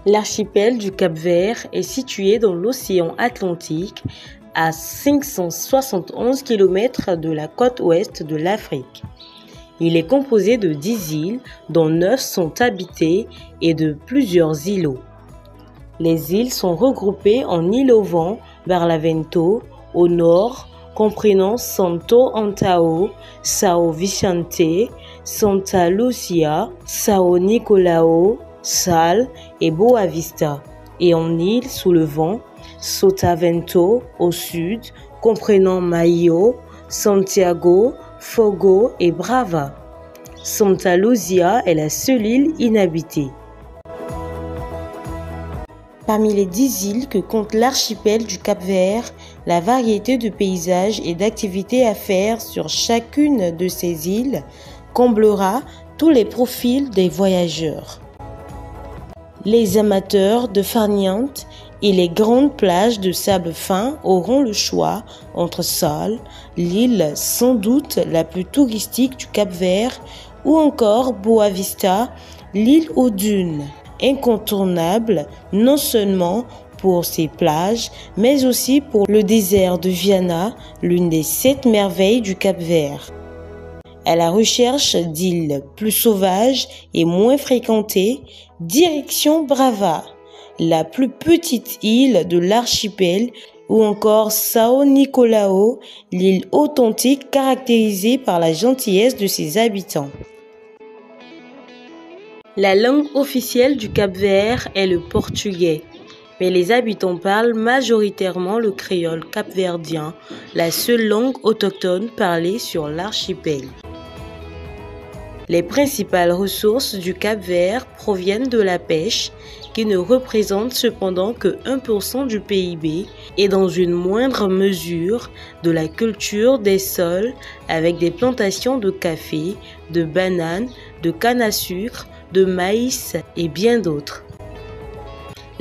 L'archipel du Cap-Vert est situé dans l'océan Atlantique, à 571 km de la côte ouest de l'Afrique. Il est composé de 10 îles, dont 9 sont habitées, et de plusieurs îlots. Les îles sont regroupées en îles au vent Barlavento, au nord, comprenant Santo Antão, São Vicente, Santa Lúcia, São Nicolau, Sal et Boa Vista, et en île sous le vent, Sotavento au sud, comprenant Maio, Santiago, Fogo et Brava. Santa Lúcia est la seule île inhabitée. Parmi les 10 îles que compte l'archipel du Cap-Vert, la variété de paysages et d'activités à faire sur chacune de ces îles comblera tous les profils des voyageurs. Les amateurs de farniente et les grandes plages de sable fin auront le choix entre Sal, l'île sans doute la plus touristique du Cap-Vert, ou encore Boa Vista, l'île aux dunes, incontournable non seulement pour ses plages, mais aussi pour le désert de Viana, l'une des 7 merveilles du Cap-Vert. À la recherche d'îles plus sauvages et moins fréquentées, direction Brava, la plus petite île de l'archipel, ou encore São Nicolau, l'île authentique caractérisée par la gentillesse de ses habitants. La langue officielle du Cap-Vert est le portugais, mais les habitants parlent majoritairement le créole capverdien, la seule langue autochtone parlée sur l'archipel. Les principales ressources du Cap-Vert proviennent de la pêche, qui ne représente cependant que 1% du PIB, et dans une moindre mesure de la culture des sols, avec des plantations de café, de bananes, de canne à sucre, de maïs et bien d'autres.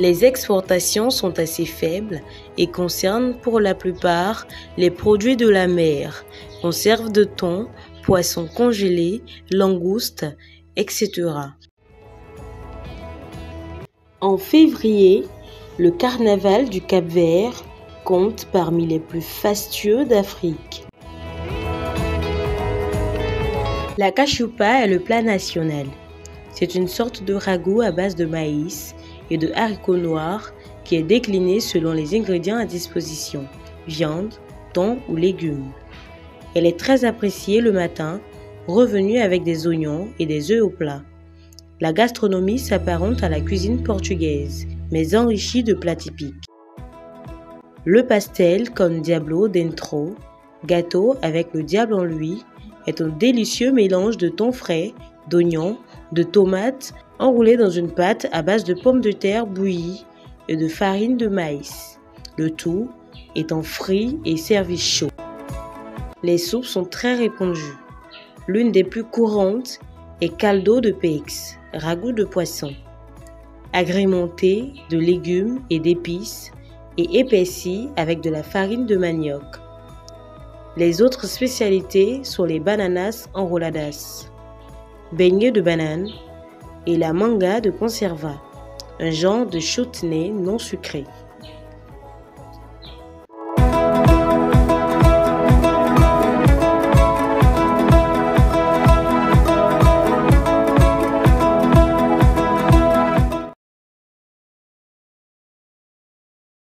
Les exportations sont assez faibles et concernent pour la plupart les produits de la mer, conserves de thon, poissons congelés, langoustes, etc. En février, le carnaval du Cap-Vert compte parmi les plus fastueux d'Afrique. La cachupa est le plat national. C'est une sorte de ragoût à base de maïs et de haricots noirs qui est décliné selon les ingrédients à disposition, viande, thon ou légumes. Elle est très appréciée le matin, revenue avec des oignons et des œufs au plat. La gastronomie s'apparente à la cuisine portugaise, mais enrichie de plats typiques. Le pastel, comme Diablo dentro, gâteau avec le diable en lui, est un délicieux mélange de thon frais, d'oignons, de tomates enroulés dans une pâte à base de pommes de terre bouillies et de farine de maïs, le tout étant frit et servi chaud. Les soupes sont très répandues. L'une des plus courantes est caldo de peix, ragoût de poisson, agrémenté de légumes et d'épices et épaissi avec de la farine de manioc. Les autres spécialités sont les bananas enroladas, beignets de banane et la manga de conserva, un genre de chutney non sucré.